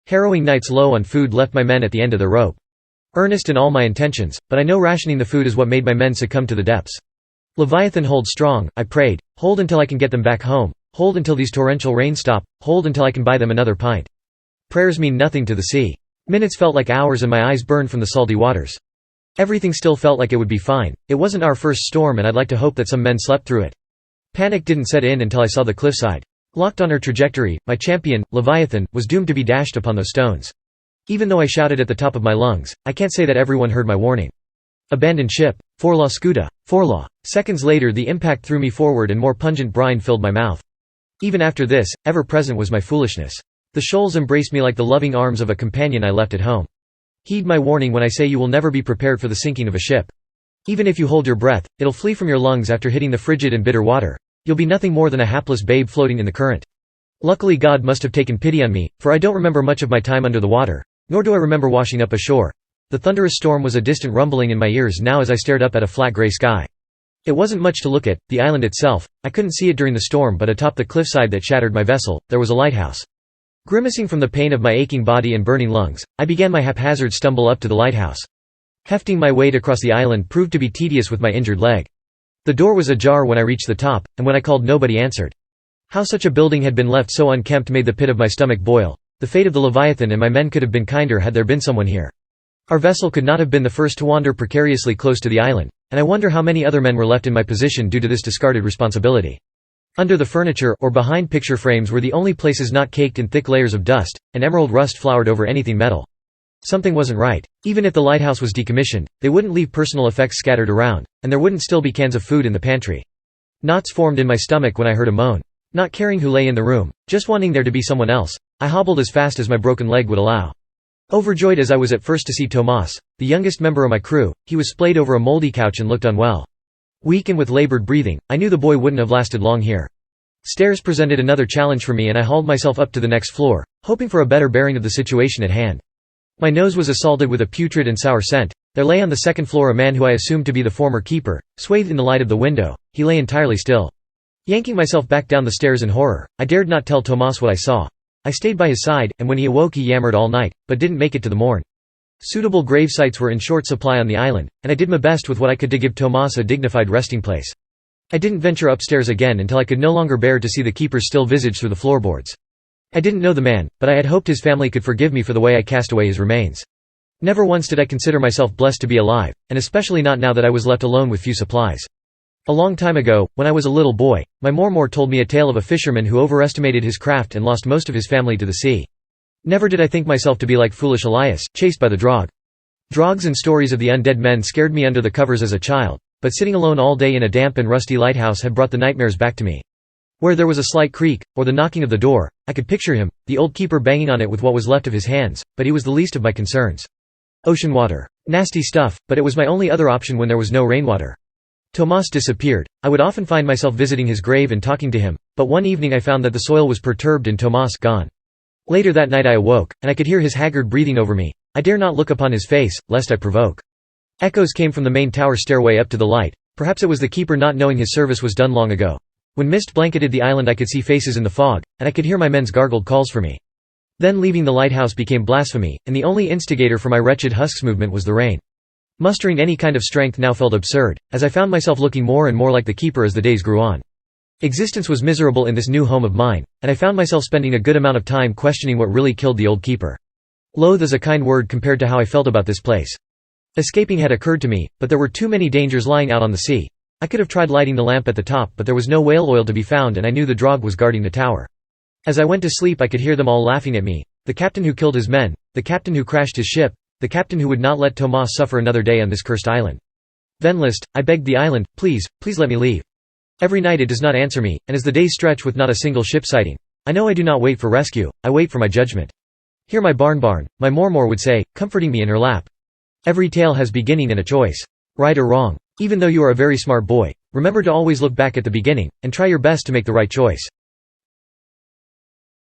Harrowing nights low on food left my men at the end of the rope. Earnest in all my intentions, but I know rationing the food is what made my men succumb to the depths. Leviathan, hold strong, I prayed, hold until I can get them back home, hold until these torrential rains stop, hold until I can buy them another pint. Prayers mean nothing to the sea. Minutes felt like hours and my eyes burned from the salty waters. Everything still felt like it would be fine. It wasn't our first storm and I'd like to hope that some men slept through it. Panic didn't set in until I saw the cliffside. Locked on her trajectory, my champion, Leviathan, was doomed to be dashed upon those stones. Even though I shouted at the top of my lungs, I can't say that everyone heard my warning. Abandoned ship. Forlat Skuta. Forlat. Seconds later the impact threw me forward and more pungent brine filled my mouth. Even after this, ever present was my foolishness. The shoals embraced me like the loving arms of a companion I left at home. Heed my warning when I say you will never be prepared for the sinking of a ship. Even if you hold your breath, it'll flee from your lungs after hitting the frigid and bitter water. You'll be nothing more than a hapless babe floating in the current. Luckily God must have taken pity on me, for I don't remember much of my time under the water, nor do I remember washing up ashore. The thunderous storm was a distant rumbling in my ears now as I stared up at a flat grey sky. It wasn't much to look at, the island itself. I couldn't see it during the storm, but atop the cliffside that shattered my vessel, there was a lighthouse. Grimacing from the pain of my aching body and burning lungs, I began my haphazard stumble up to the lighthouse. Hefting my weight across the island proved to be tedious with my injured leg. The door was ajar when I reached the top, and when I called nobody answered. How such a building had been left so unkempt made the pit of my stomach boil. The fate of the Leviathan and my men could have been kinder had there been someone here. Our vessel could not have been the first to wander precariously close to the island, and I wonder how many other men were left in my position due to this discarded responsibility. Under the furniture or behind picture frames were the only places not caked in thick layers of dust, and emerald rust flowered over anything metal. Something wasn't right. Even if the lighthouse was decommissioned, they wouldn't leave personal effects scattered around, and there wouldn't still be cans of food in the pantry. Knots formed in my stomach when I heard a moan. Not caring who lay in the room, just wanting there to be someone else, I hobbled as fast as my broken leg would allow. Overjoyed as I was at first to see Tomas, the youngest member of my crew, he was splayed over a moldy couch and looked unwell. Weak and with labored breathing, I knew the boy wouldn't have lasted long here. Stairs presented another challenge for me and I hauled myself up to the next floor, hoping for a better bearing of the situation at hand. My nose was assaulted with a putrid and sour scent. There lay on the second floor a man who I assumed to be the former keeper, swathed in the light of the window. He lay entirely still. Yanking myself back down the stairs in horror, I dared not tell Tomas what I saw. I stayed by his side, and when he awoke he yammered all night, but didn't make it to the morn. Suitable grave sites were in short supply on the island, and I did my best with what I could to give Tomas a dignified resting place. I didn't venture upstairs again until I could no longer bear to see the keeper's still visage through the floorboards. I didn't know the man, but I had hoped his family could forgive me for the way I cast away his remains. Never once did I consider myself blessed to be alive, and especially not now that I was left alone with few supplies. A long time ago, when I was a little boy, my Mormor told me a tale of a fisherman who overestimated his craft and lost most of his family to the sea. Never did I think myself to be like foolish Elias, chased by the drog. Drogs and stories of the undead men scared me under the covers as a child, but sitting alone all day in a damp and rusty lighthouse had brought the nightmares back to me. Where there was a slight creak, or the knocking of the door, I could picture him, the old keeper banging on it with what was left of his hands, but he was the least of my concerns. Ocean water. Nasty stuff, but it was my only other option when there was no rainwater. Tomas disappeared. I would often find myself visiting his grave and talking to him, but one evening I found that the soil was perturbed and Tomas gone. Later that night I awoke, and I could hear his haggard breathing over me. I dare not look upon his face, lest I provoke. Echoes came from the main tower stairway up to the light. Perhaps it was the keeper not knowing his service was done long ago. When mist blanketed the island I could see faces in the fog, and I could hear my men's gargled calls for me. Then leaving the lighthouse became blasphemy, and the only instigator for my wretched husks movement was the rain. Mustering any kind of strength now felt absurd, as I found myself looking more and more like the keeper as the days grew on. Existence was miserable in this new home of mine, and I found myself spending a good amount of time questioning what really killed the old keeper. Loathe is a kind word compared to how I felt about this place. Escaping had occurred to me, but there were too many dangers lying out on the sea. I could have tried lighting the lamp at the top, but there was no whale oil to be found and I knew the drog was guarding the tower. As I went to sleep I could hear them all laughing at me, the captain who killed his men, the captain who crashed his ship, the captain who would not let Tomas suffer another day on this cursed island. Venlist, I begged the island, please let me leave. Every night it does not answer me, and as the days stretch with not a single ship sighting, I know I do not wait for rescue, I wait for my judgment. Hear my barn, my Mormor would say, comforting me in her lap. Every tale has beginning and a choice. Right or wrong. Even though you are a very smart boy, remember to always look back at the beginning, and try your best to make the right choice.